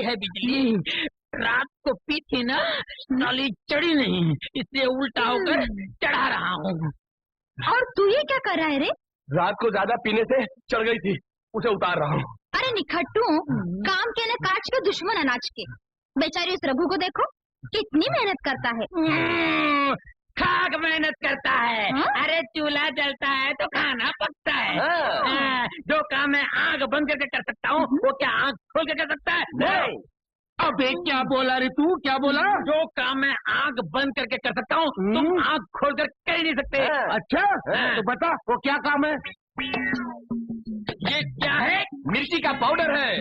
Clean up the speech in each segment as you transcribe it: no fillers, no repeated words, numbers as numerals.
है बिजली। रात को पी थी ना, साली चढ़ी नहीं, इसलिए उल्टा होकर चढ़ा रहा हूँ। और तू ये क्या कर रहा है रे? रात को ज्यादा पीने से चढ़ गई थी, उसे उतार रहा हूँ। अरे निखट्टू, काम के न काज के दुश्मन अनाज के। बेचारी उस रघु को देखो, कितनी मेहनत करता है। खाक मेहनत करता है। हा? अरे चूल्हा जलता है तो खाना पकता है। जो काम मैं आग बंद करके कर सकता हूँ, वो क्या आग खोल के कर सकता है? नहीं। अबे क्या बोला रे तू, क्या बोला? जो काम मैं आग बंद करके कर सकता हूँ, तुम आग खोल कर कर ही नहीं सकते। अच्छा, तो बता वो क्या काम है? ये क्या है? मिर्ची का पाउडर है।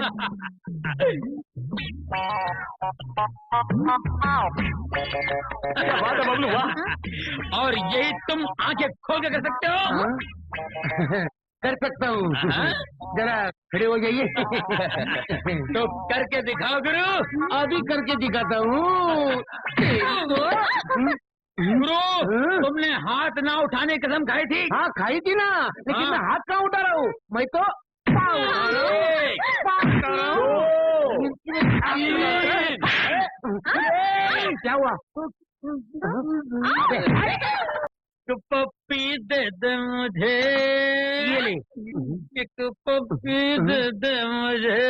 क्या बात है बबलू, वाह। और यही तुम आंखें खोल के कर सकते हो? कर सकता हूँ। जरा खड़े हो जाइए। तो करके दिखाओ गुरु। अभी करके दिखाता हूँ। गुरु, तुमने हाथ ना उठाने की कसम खाई थी। हाँ खाई थी ना, लेकिन मैं हाथ कहाँ उठा रहा हूँ, मैं तो क्या हुआ? पप्पी दे दे मुझे, ये ले। एक पप्पी दे दे मुझे।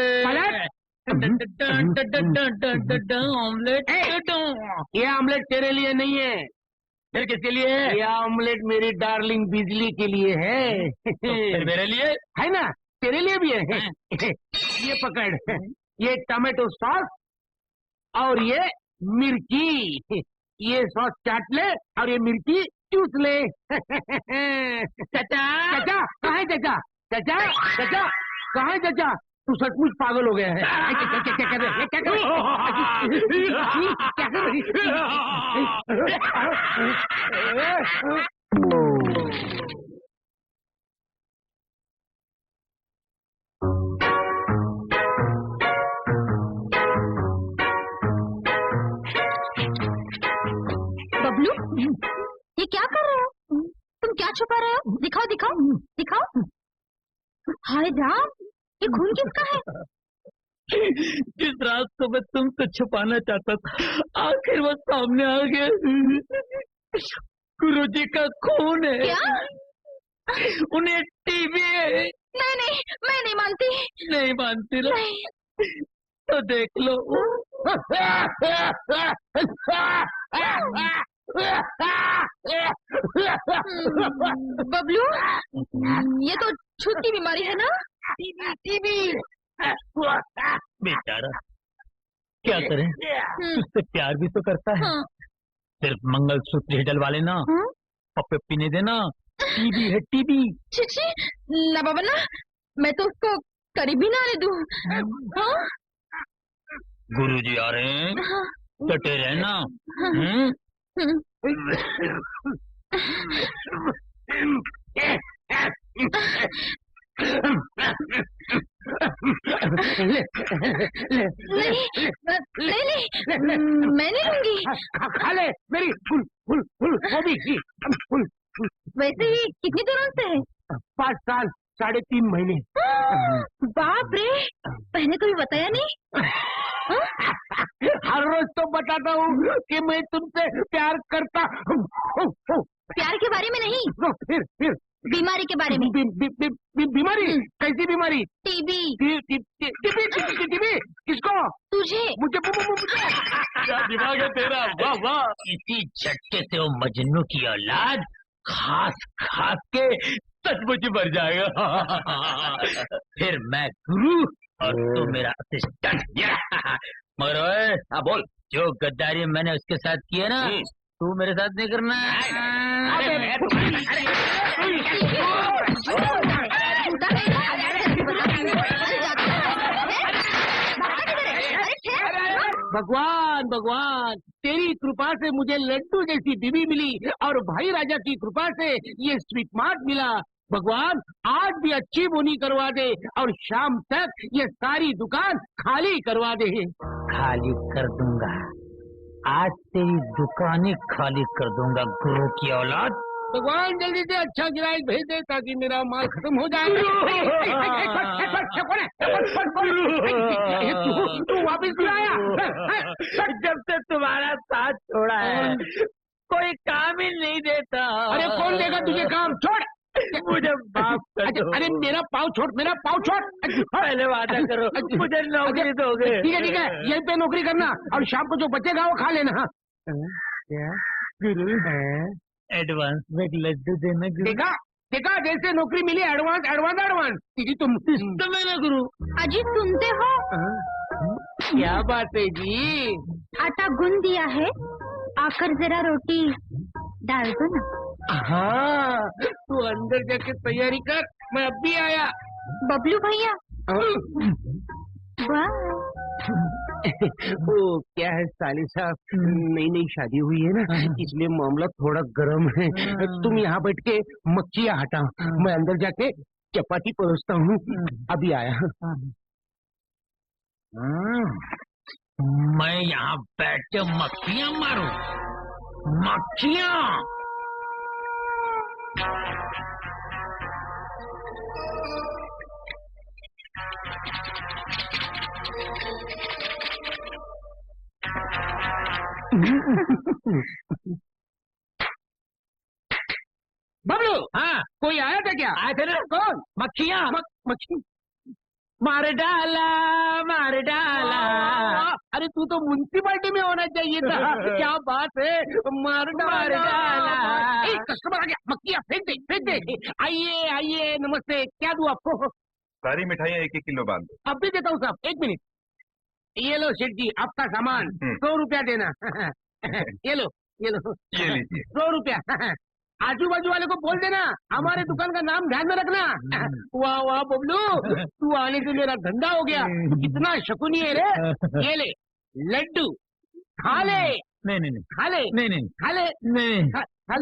ऑमलेट। ये ऑमलेट तेरे लिए नहीं है, फिर किसके लिए है? ये ऑमलेट मेरी डार्लिंग बिजली के लिए है। फिर मेरे लिए है ना, तेरे लिए भी है। ये पकड़, ये टमाटो सॉस और ये मिर्ची। ये सॉस चाट ले और ये मिर्ची चूस ले। चाचा, चाचा कहाँ है? चाचा चाचा चाचा कहाँ है? चाचा तू सचमुच पागल हो गया है। क्या कर रहे? क्या कर बबलू, ये क्या कर रहे हो? तुम क्या छुपा रहे हो? दिखाओ दिखाओ दिखाओ। हाय राम, ये खून किसका है? जिस रात को मैं तुमसे छुपाना चाहता था, आखिर वो सामने आ गया। गुरुजी का खून है। क्या? उन्हें टीबी है। मैं नहीं मानती। नहीं मानती ना? नहीं। तो देख लो। बबलू, ये तो छूत की बीमारी है ना? टीबी। बेचारा, क्या करें, तुझसे प्यार भी तो करता है। हाँ। सिर्फ मंगलसूत्र ही डलवा लेना, पप्पे पीने देना। टीबी है टीबी। छी ना बाबा ना, मैं तो उसको करीब ही ना आने दूं। हाँ? गुरुजी आ रहे हैं, हाँ। डटे रहना। नहीं, मैं नहीं लूंगी। खा ले मेरी फुल फुल फुल वो भी फुल। वैसे ही कितनी दूर से है? 5 साल 3.5 महीने। बाप रे, पहले कभी बताया नहीं। हर रोज तो बताता हूँ कि मैं तुमसे प्यार करता हूँ। प्यार के बारे में नहीं, फिर बीमारी के बारे में। बीमारी? कैसी बीमारी? टीबी। टीबी किसको? तुझे। मुझे। क्या दिमाग है तेरा, वाह वाह। इसी झटके से वो मजनू की औलाद खास खास के सचमुच मर जाएगा। फिर मैं गुरु और तू मेरा असिस्टेंट। मगर ओए, हाँ बोल, जो गद्दारी मैंने उसके साथ की है ना, तू मेरे साथ नहीं करना। भगवान भगवान, तेरी कृपा से मुझे लड्डू जैसी बीवी मिली और भाई राजा की कृपा से ये स्वीट मार्ट मिला। भगवान आज भी अच्छी बोनी करवा दे और शाम तक ये सारी दुकान खाली करवा दे। खाली कर दूंगा, आज तेरी दुकानें खाली कर दूंगा गुरु की औलाद। भगवान जल्दी से अच्छा गिराक भेज दे ताकि मेरा माल खत्म हो जाए। तू वापिस क्यों आया? जब से तुम्हारा साथ छोड़ा है कोई काम ही नहीं देता। अरे कौन देगा तुझे काम? छोड़ मुझे माफ कर दो। अरे मेरा पाँव छोड़, मेरा पाँव छोड़। पहले वादा करो मुझे नौकरी दोगे। ठीक है यहीं पे नौकरी करना और शाम को जो बचेगा वो खा लेना। क्या गुरु है? एडवांस में एक लड्डू देना गुरु। देखा देखा जैसे नौकरी मिली एडवांस एडवांस एडवांस। जी तुम तो मैंने गुरु। अजी सुनते हो? क्या बात है जी? आटा गूंद दिया है, आकर जरा रोटी डाल दो ना। हाँ तू अंदर जाके तैयारी कर, मैं अब भी आया। बबलू भैया वाह। वो क्या है साली साहब, नई नई शादी हुई है ना, इसलिए मामला थोड़ा गर्म है। तुम यहाँ बैठ के मक्खियाँ हटाओ, मैं अंदर जाके चपाती परोसता हूँ। अभी आया। मैं यहाँ बैठ के मक्खियाँ मारूं? मक्खियाँ? बबलू हाँ कोई आया था क्या? आए थे ना। कौन? मक्खियाँ। मक्खी? मार डाला मार डाला। अरे तू तो म्युनिसिपालिटी में होना चाहिए था। क्या बात है, मार डाला। कस्टमर आ गया, मक्खियाँ फेंक दे फेंक दे। आइए आइए, नमस्ते, क्या दूं आपको? सारी मिठाइयाँ 1-1 किलो बांध दो। अब भी देता हूँ साहब, 1 मिनट। ये लो सेठ जी आपका सामान, 100 रुपया देना। ये लो ये लीजिए। 100 रुपया। आजू बाजू वाले को बोल देना हमारे दुकान का नाम ध्यान में रखना। वाह वाह बबलू, तू आने से मेरा धंधा हो गया। तू कितना शकुनी है रे। ये ले लड्डू, खा ले। नहीं नहीं नहीं खा ले नहीं नहीं खा ले। नहीं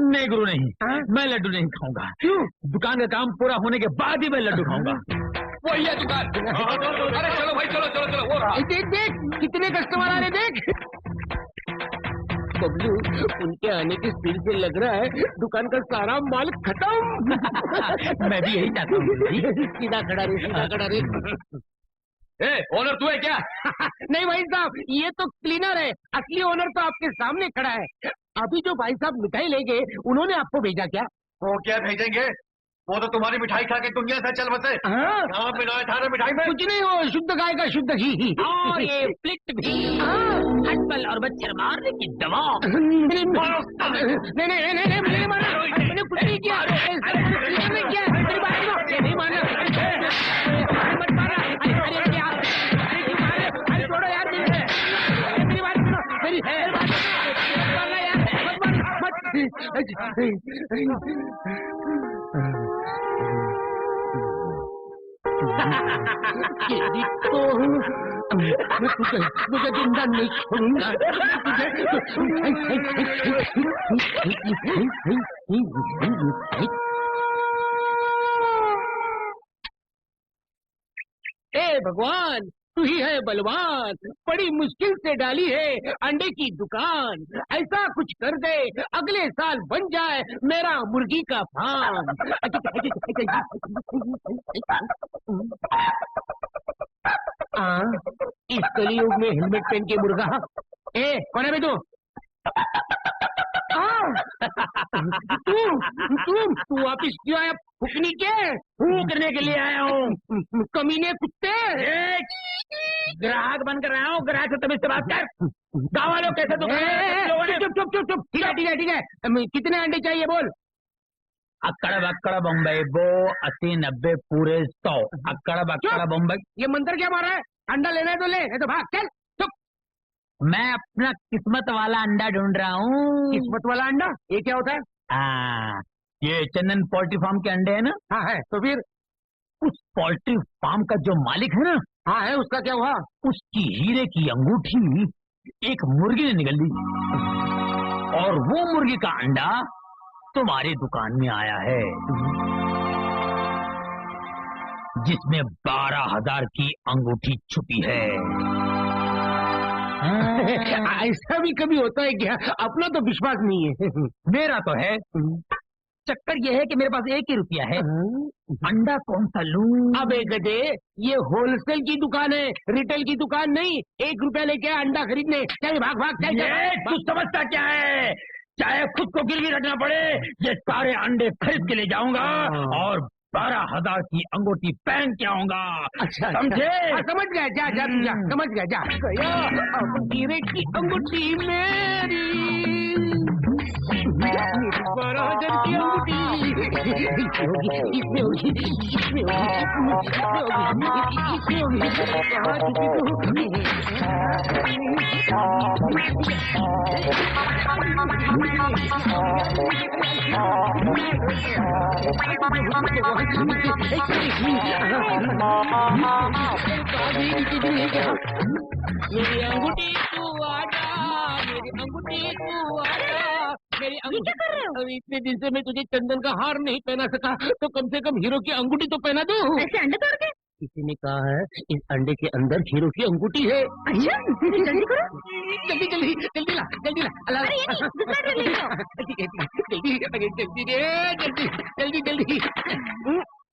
नहीं गुरु नहीं। हाँ? मैं लड्डू नहीं खाऊंगा। क्यों? दुकान का काम पूरा होने के बाद ही मैं लड्डू खाऊंगा। वही है दुकान। अरे चलो भाई चलो चलो चलो, वो रहा। देख देख कितने कस्टमर आ रहे, देख। बबलू, उनके आने की स्पीड से लग रहा है दुकान का सारा माल खत्म। मैं भी यही चाहता हूँ। सीधा खड़ा रे, सीधा खड़ा रे। ओनर तू है क्या? नहीं भाई साहब, ये तो क्लीनर है, असली ओनर तो आपके सामने खड़ा है। अभी जो भाई साहब मिठाई ले गए, उन्होंने आपको भेजा क्या? वो क्या भेजेंगे? वो तो तुम्हारी मिठाई खा के दुनिया से चल बसे। हाँ? यहाँ मिलाए थाने मिठाई में। कुछ नहीं, हो शुद्ध गाय का शुद्ध घी। और ये फ्लिट भी हटबल और मच्छर मारने की दवा। नहीं नहीं नहीं नहीं, मुझे नहीं मारना, मैंने कुछ नहीं किया। नहीं किया, मेरी बात सुनो, नहीं मारना, मत मारना। अरे क्या, अरे छोड़ो यार, मेरी बात सुनो, मेरी बात सुनो, मारना यार, तो मैं तुझे जिंदा नहीं छोड़ूंगा। ए भगवान, तू ही है बलवान, बड़ी मुश्किल से डाली है अंडे की दुकान। ऐसा कुछ कर दे अगले साल बन जाए मेरा मुर्गी का फार्म। इस कलयुग में हेलमेट पहन के मुर्गा। ए कौन है बे तू? तू वापिस क्यों आया? फूकनी के करने के लिए आया हूँ। कमीने कुत्ते। ग्राहक बनकर आया हूँ, ग्राहक से तमीज से बात कर। गाँव वालों कैसे चुप चुप चुप चुप। ठीक है ठीक है ठीक है, कितने अंडे चाहिए बोल? अक्कड़ बक्कड़ बम्बई बो 80 90 पूरे 100। अक्कड़ बक्कड़ बम्बई। ये मंत्र क्या मार रहा है? अंडा लेना है तो ले, नहीं तो भाग चल। चुप। मैं अपना किस्मत वाला अंडा ढूंढ रहा हूँ। किस्मत वाला अंडा? ये क्या होता है? ये चंदन पोल्ट्री फार्म के अंडे है ना? हाँ है, तो फिर? उस पोल्ट्री फार्म का जो मालिक है ना? हाँ है, उसका क्या हुआ? उसकी हीरे की अंगूठी एक मुर्गी ने निगल ली और वो मुर्गी का अंडा तुम्हारी दुकान में आया है, जिसमें 12,000 की अंगूठी छुपी है। ऐसा भी कभी होता है क्या? अपना तो विश्वास नहीं है। मेरा तो है। चक्कर ये है कि मेरे पास 1 ही रुपया है। अंडा कौन सा लूं? अबे गधे, ये होलसेल की दुकान है, रिटेल की दुकान नहीं। 1 रुपया लेके आया अंडा खरीदने। चल भाग भाग चल ये तू समझता क्या है? चाहे खुद को गिरवी रखना पड़े, ये सारे अंडे खरीद के ले जाऊंगा और 12,000 की अंगूठी पहन के आऊंगा। अच्छा समझे? हाँ, समझ गया। जा जा तू जा, समझ गया। जा गया अब हीरे की अंगूठी मेरी 12,000 की अंगूठी इसमें होगी, इसमें होगी। कहाँ छुपी मेरी अंगूठी तू आजा, मेरी अंगूठी तू आजा, मेरी अंगूठी। क्या कर रहे हो? इतने दिन से मैं तुझे चंदन का हार नहीं पहना सका, तो कम से कम हीरो की अंगूठी तो पहना दूं। ऐसे अंडे तोड़ के? किसी ने कहा है इस अंडे के अंदर हीरो की अंगूठी है। अच्छा, फिर जल्दी करो। जल्दी जल्दी जल्दी ला, जल्दी ला। अरे ये नहीं, दूसरा ड्रेस ले लो। जल्दी जल्दी जल्दी जल्दी जल्दी।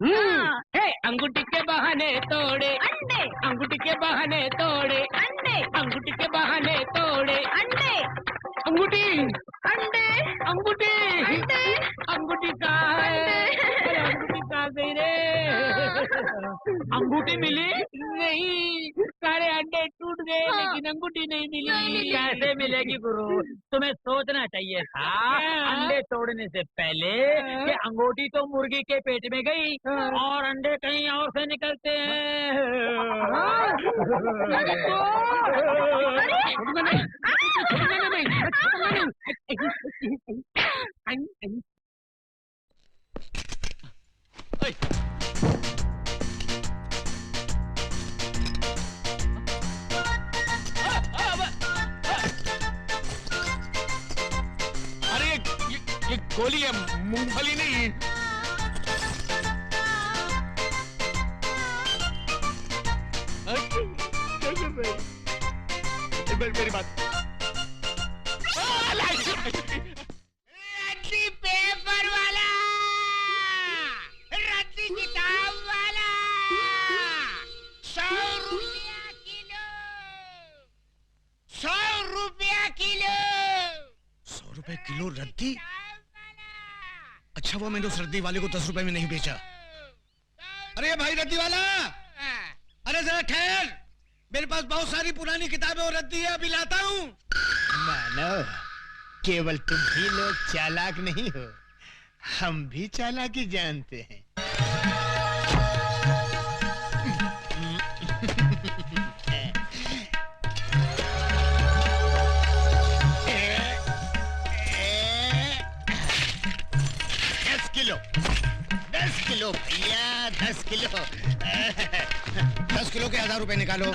हाँ। हे, अंगूठी के बहाने तोड़े अंडे अंगूठी के बहाने तोड़े अंडे अंगूठी के बहाने तोड़े अंडे अंगूठी अंडे अंगूठी अंडे अंगूठी कहाँ है? अरे अंगूठी कहाँ गई रे? अंगूठी मिली नहीं, सारे अंडे टूट गए हाँ। लेकिन अंगूठी नहीं मिली। कैसे मिलेगी गुरु? तुम्हें सोचना चाहिए था अंडे तोड़ने से पहले कि अंगूठी तो मुर्गी के पेट में गई और अंडे कहीं और से निकलते हैं। अरे ये गोली है, मूंगफली नहीं। मेरी बात। रद्दी पेपर वाला, रद्दी किताब वाला, 100 रुपया किलो, 100 रुपया किलो। 100 रुपए किलो रद्दी? अच्छा वो मैंने उस रद्दी वाले को 10 रुपए में नहीं बेचा। अरे भाई रद्दी वाला, अरे जरा ठहर, मेरे पास बहुत सारी पुरानी किताबें और रद्दी है, अभी लाता हूँ। मानो केवल तुम ही लोग चालाक नहीं हो, हम भी चालाकी जानते हैं। दस किलो भैया, 10 किलो। 10 किलो के 1000 रुपए निकालो।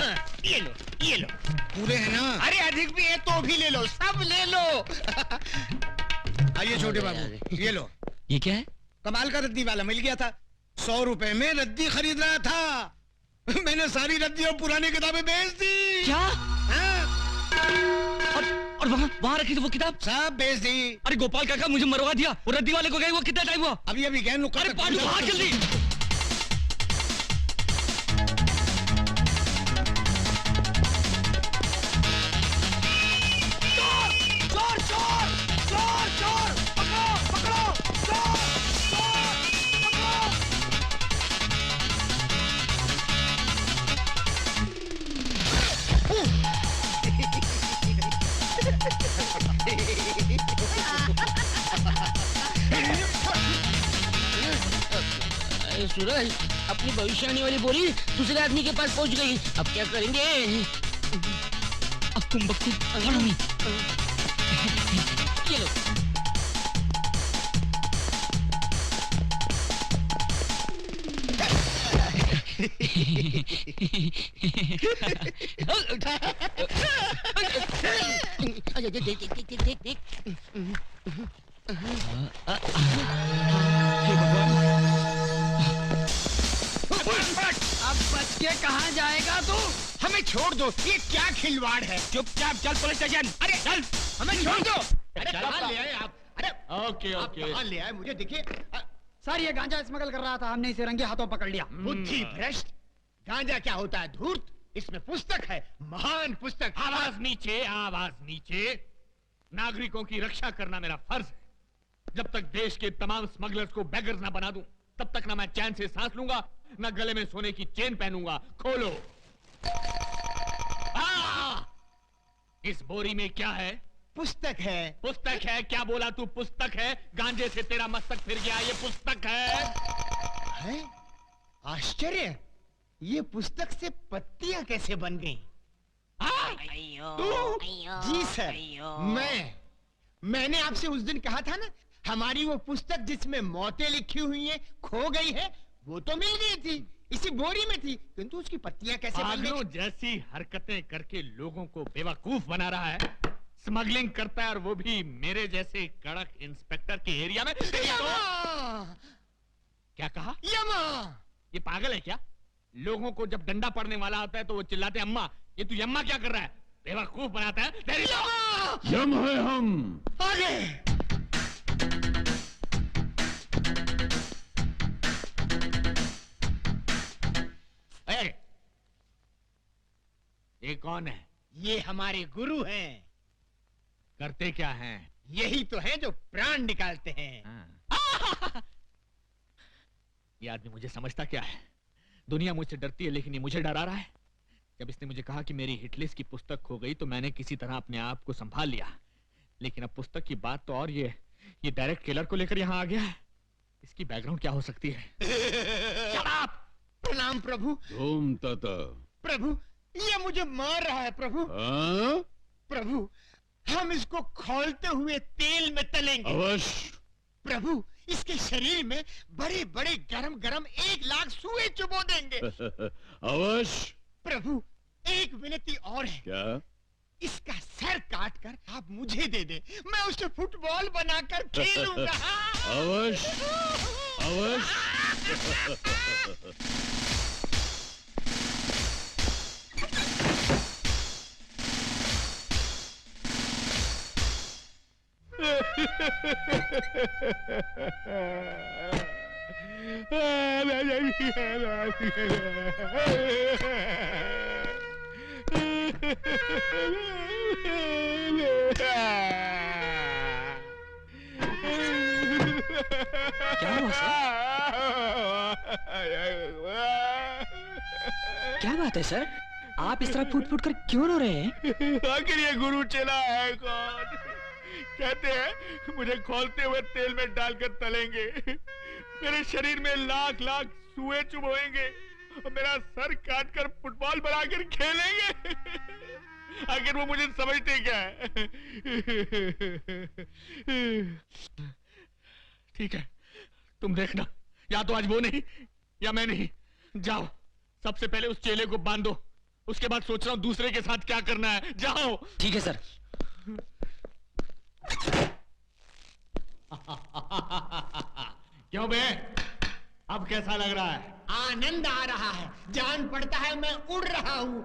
ये लो, ये लो। पूरे हैं ना? अरे अधिक भी है तो भी ले लो, सब ले लो। आइए छोटे बाबू, ये लो। ये क्या है? कमाल का रद्दी वाला मिल गया था, 100 रुपए में रद्दी खरीद रहा था। मैंने सारी रद्दी और पुरानी किताबें बेच दी। क्या? हाँ? और वहाँ रखी थी वो किताब? सब बेच दी। अरे गोपाल काका मुझे मरवा दिया, वो रद्दी वाले को गए वो कितना टाइम हुआ? अभी अभी गए नुक्कड़ अरे तक पांडू पहुंचा। भाग जल्दी। सूरज, अपनी भविष्यवाणी वाली बोली दूसरे आदमी के पास पहुंच गई, अब क्या करेंगे? अब तुम बक्कू follow me। ये लो। देख। अब बच के कहाँ जाएगा तू? हमें छोड़ दो, ये क्या खिलवाड़ है? चुपचाप चल पुलिस स्टेशन। अरे चल, हमें छोड़ दो। अरे कहाँ ले आए आप? अरे ओके आप ओके। कहाँ ले आए मुझे देखिए। सर ये गांजा स्मगल कर रहा था, हमने इसे रंगे हाथों पकड़ लिया। बुद्धि भ्रष्ट, गांजा क्या होता है धूर्त, इसमें पुस्तक है, महान पुस्तक। आवाज नीचे, आवाज नीचे। नागरिकों की रक्षा करना मेरा फर्ज है। जब तक देश के तमाम स्मगलर्स को बेगर्स ना बना दूं, तब तक ना मैं चैन से सांस लूंगा, ना गले में सोने की चेन पहनूंगा। खोलो। इस बोरी में क्या है? पुस्तक है। पुस्तक है? क्या बोला तू? पुस्तक है? गांजे से तेरा मस्तक फिर गया, ये पुस्तक है। आश्चर्य, ये पुस्तक से पत्तियां कैसे बन गई? जी सर, मैंने आपसे उस दिन कहा था ना, हमारी वो पुस्तक जिसमें मौतें लिखी हुई हैं खो गई है, वो तो मिल गई थी, इसी बोरी में थी, किंतु उसकी पत्तियां कैसे बन गई? जैसी हरकतें करके लोगों को बेवकूफ बना रहा है, स्मगलिंग करता है, और वो भी मेरे जैसे कड़क इंस्पेक्टर के एरिया में। क्या कहा? यमा! ये पागल है क्या? लोगों को जब डंडा पड़ने वाला होता है तो वो चिल्लाते अम्मा। ये तू यम्मा क्या कर रहा है? बेवकूफ बनाता है। तेरी यम है हम। आगे! ये कौन है? ये हमारे गुरु हैं। करते क्या हैं? यही तो है जो प्राण निकालते हैं। ये आदमी मुझे समझता क्या है? दुनिया मुझसे डरती है, लेकिन ये मुझे डरा रहा है। जब इसने मुझे कहा कि मेरी हिटलिस्ट की पुस्तक खो गई, तो मैंने किसी तरह अपने आप को संभाल लिया। लेकिन अब पुस्तक की बात तो और ये डायरेक्ट किलर को लेकर यहाँ आ गया है। इसकी बैकग्राउंड क्या हो सकती है? प्रणाम प्रभु। ओम तथा। प्रभु, ये मुझे मार रहा है प्रभु। प्रभु, हम इसको खौलते हुए तेल में तलेंगे। अवश्य। प्रभु, इसके शरीर में बड़े बड़े गरम गरम 1 लाख सुए चुबो देंगे। अवश्य। प्रभु, एक विनती और है। क्या? इसका सर काट कर आप मुझे दे दे, मैं उसे फुटबॉल बनाकर खेलूंगा। अवश्य अवश्य। क्या हुआ सर? क्या बात है सर? आप इस तरह फूट फूट कर क्यों रो रहे हैं? आखिर ये गुरु चला है कौन? कहते हैं मुझे खौलते हुए तेल में डालकर तलेंगे, मेरे शरीर में लाख लाख सुए चुभोएंगे और मेरा सर काट कर फुटबॉल बनाकर खेलेंगे। आखिर वो मुझे समझते क्या है? ठीक है, तुम देखना, या तो आज वो नहीं या मैं नहीं। जाओ, सबसे पहले उस चेले को बांधो, उसके बाद सोच रहा हूं दूसरे के साथ क्या करना है। जाओ। ठीक है सर। क्यों बे, अब कैसा लग रहा है? आनंद आ रहा है, जान पड़ता है मैं उड़ रहा हूँ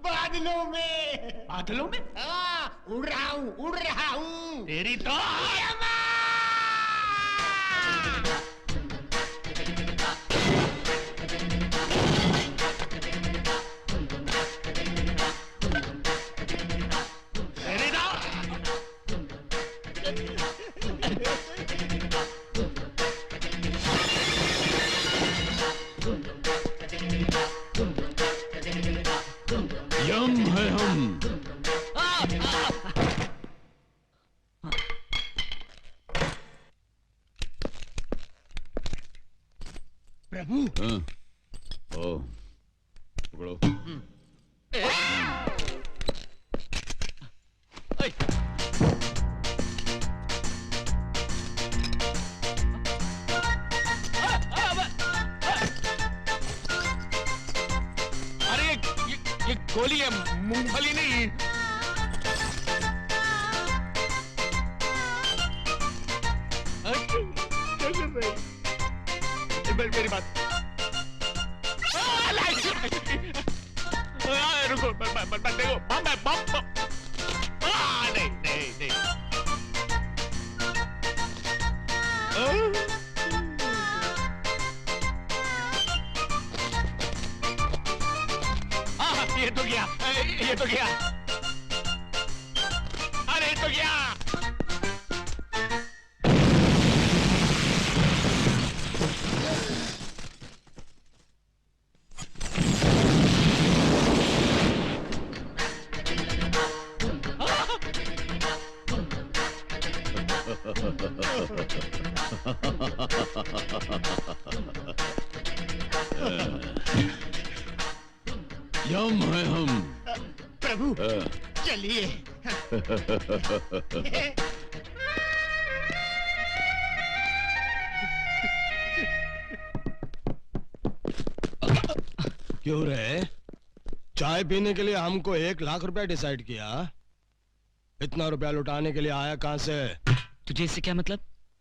बादलों में। बादलों में? हाँ, उड़ रहा हूँ। तेरी तो यम है हम। प्रभु। हाँ। ओ, पकड़ो। अरे ये गोली है, मूंगफली नहीं। मेरी बात रुको, देखो बम। नहीं। ये तो गया। अरे तो गया। यम है हम। प्रभु चलिए। क्यों रे? चाय पीने के लिए हमको 1 लाख रुपया डिसाइड किया। इतना रुपया लुटाने के लिए आया कहां से? तुझे इससे क्या मतलब?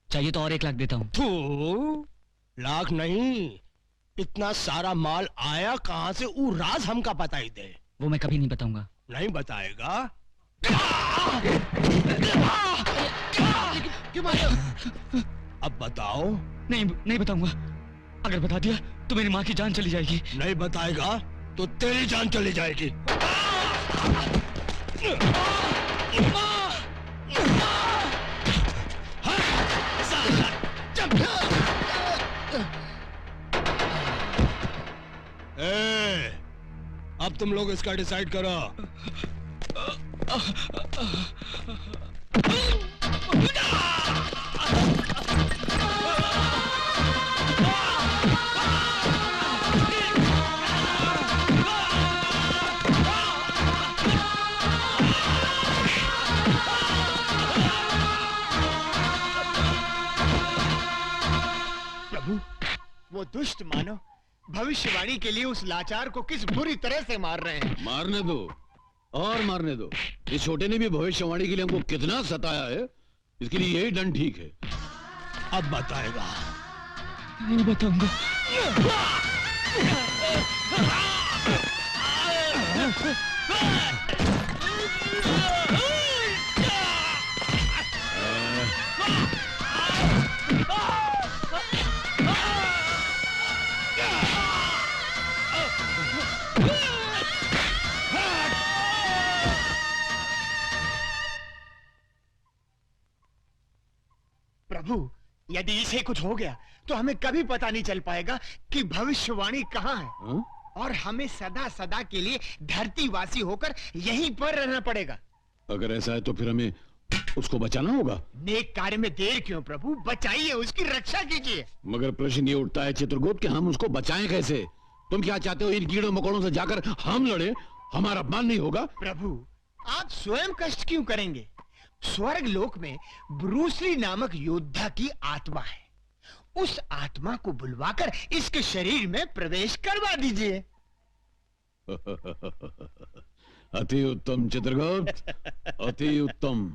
चाहिए तो और 1 लाख देता हूँ। तू लाख नहीं, इतना सारा माल आया कहां से? वो राज हमका बता ही दे। वो मैं कभी नहीं बताऊंगा। नहीं बताएगा? क्यों मारो? अब बताओ। नहीं नहीं बताऊंगा। अगर बता दिया तो मेरी माँ की जान चली जाएगी। नहीं बताएगा तो तेरी जान चली जाएगी। अब तुम लोग इसका डिसाइड करो। प्रभु, वो दुष्ट मानव भविष्यवाणी के लिए उस लाचार को किस बुरी तरह से मार रहे हैं। मारने दो और मारने दो। इस छोटे ने भी भविष्यवाणी के लिए हमको कितना सताया है, इसके लिए यही दंड ठीक है। अब बताएगा। नहीं बताऊंगा। प्रभु, यदि इसे कुछ हो गया तो हमें कभी पता नहीं चल पाएगा कि भविष्यवाणी कहाँ है। हाँ? और हमें सदा सदा के लिए धरतीवासी होकर यहीं पर रहना पड़ेगा। अगर ऐसा है तो फिर हमें उसको बचाना होगा। नेक कार्य में देर क्यों प्रभु? बचाइए, उसकी रक्षा कीजिए। मगर प्रश्न ये उठता है चित्रगुप्त कि हम उसको बचाएं कैसे? तुम क्या चाहते हो, इन कीड़ों मकोड़ों से जाकर हम लड़े? हमारा अपमान नहीं होगा? प्रभु, आप स्वयं कष्ट क्यों करेंगे? स्वर्ग लोक में ब्रूसली नामक योद्धा की आत्मा है। उस आत्मा को बुलवाकर इसके शरीर में प्रवेश करवा दीजिए। अति उत्तम चित्रगुप्त, अति उत्तम।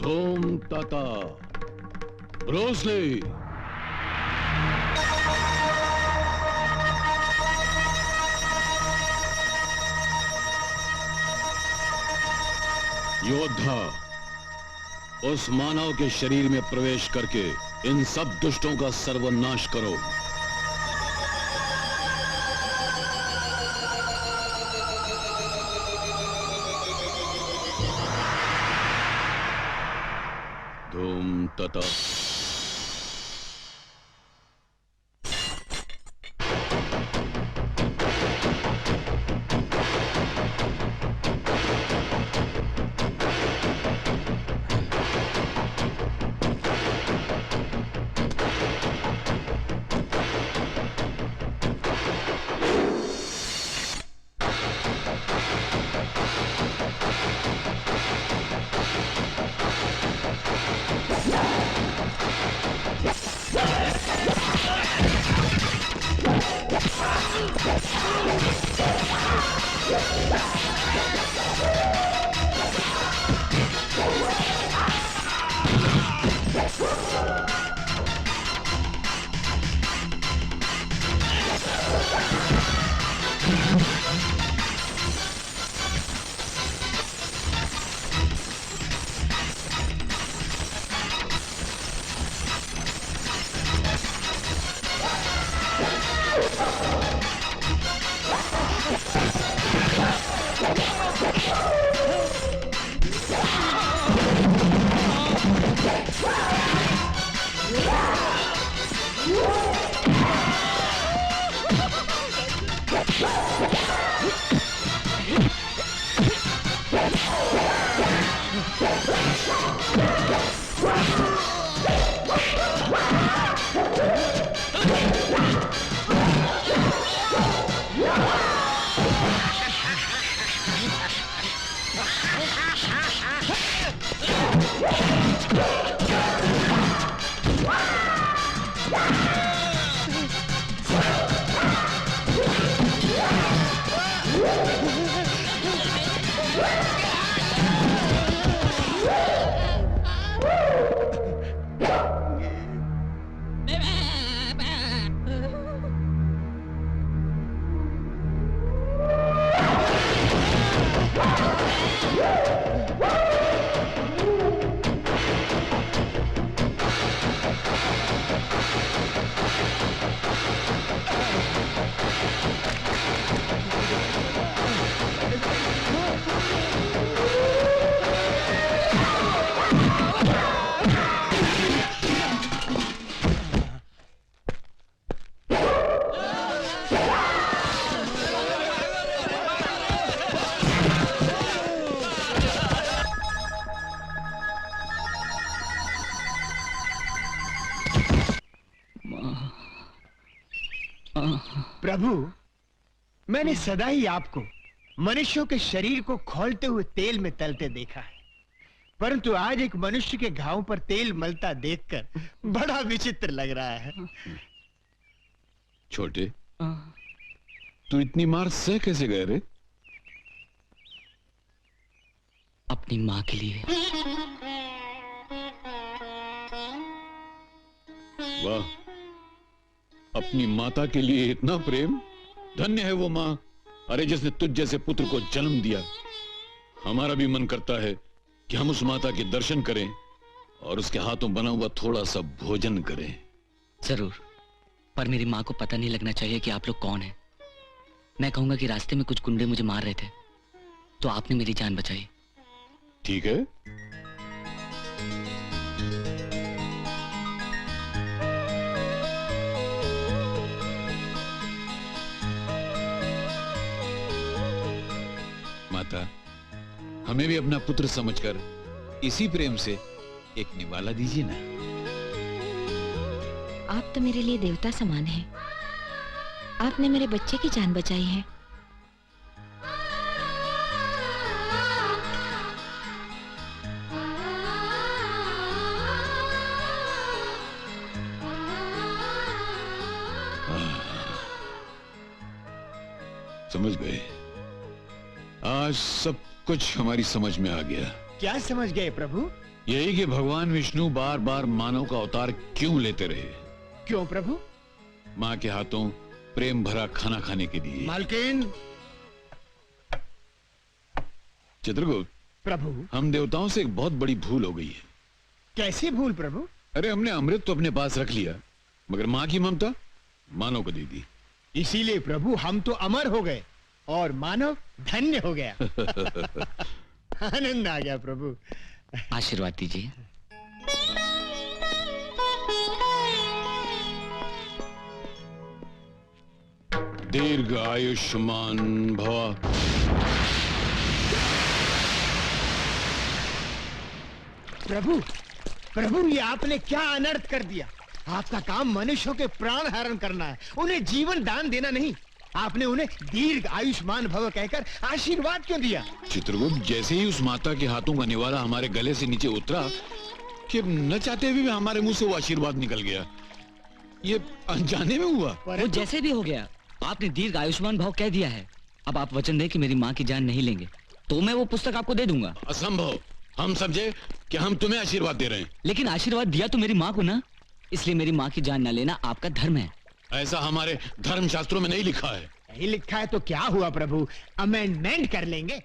धूम तथा ब्रूसली। योद्धा, उस मानव के शरीर में प्रवेश करके इन सब दुष्टों का सर्वनाश करो। धूम तथा। प्रभु, मैंने सदा ही आपको मनुष्यों के शरीर को खोलते हुए तेल में तलते देखा है, परंतु आज एक मनुष्य के घावों पर तेल मलता देखकर बड़ा विचित्र लग रहा है। छोटे, तू इतनी मार सह कैसे गए रे? अपनी माँ के लिए। वाह, अपनी माता के लिए इतना प्रेम। धन्य है वो माँ, अरे जिसने तुझ जैसे पुत्र को जन्म दिया। हमारा भी मन करता है कि हम उस माता के दर्शन करें और उसके हाथों बना हुआ थोड़ा सा भोजन करें। जरूर, पर मेरी माँ को पता नहीं लगना चाहिए कि आप लोग कौन हैं। मैं कहूंगा कि रास्ते में कुछ गुंडे मुझे मार रहे थे, तो आपने मेरी जान बचाई। ठीक है, माता, हमें भी अपना पुत्र समझकर इसी प्रेम से एक निवाला दीजिए ना। आप तो मेरे लिए देवता समान हैं। आपने मेरे बच्चे की जान बचाई है। समझ गए, आज सब कुछ हमारी समझ में आ गया। क्या समझ गए प्रभु? यही कि भगवान विष्णु बार बार मानव का अवतार क्यों लेते रहे। क्यों प्रभु? माँ के हाथों प्रेम भरा खाना खाने के लिए। मालकिन। चित्रगुप्त प्रभु, हम देवताओं से एक बहुत बड़ी भूल हो गई है। कैसी भूल प्रभु? अरे हमने अमृत तो अपने पास रख लिया, मगर माँ की ममता मानव को दे दी। इसीलिए प्रभु हम तो अमर हो गए और मानव धन्य हो गया। आनंद आ गया प्रभु। आशीर्वाद दीजिए। दीर्घ आयुष्मान भव। प्रभु, प्रभु ये आपने क्या अनर्थ कर दिया। आपका काम मनुष्यों के प्राण हरण करना है, उन्हें जीवन दान देना नहीं। आपने उन्हें दीर्घ आयुष्मान भव कहकर आशीर्वाद क्यों दिया? चित्रगुप्त, जैसे ही उस माता के हाथों का निवाला हमारे गले से नीचे उतरा कि न चाहते हुए भी हमारे मुंह से वो आशीर्वाद निकल गया। ये अनजाने में हुआ। वो जैसे भी हो गया, आपने दीर्घ आयुष्मान भव कह दिया है। अब आप वचन दें कि मेरी माँ की जान नहीं लेंगे, तो मैं वो पुस्तक आपको दे दूंगा। असंभव। हम समझे कि हम तुम्हें आशीर्वाद दे रहे हैं। लेकिन आशीर्वाद दिया तो मेरी माँ को ना, इसलिए मेरी माँ की जान न लेना आपका धर्म है। ऐसा हमारे धर्म शास्त्रों में नहीं लिखा है। नहीं लिखा है तो क्या हुआ प्रभु, अमेंडमेंट कर लेंगे।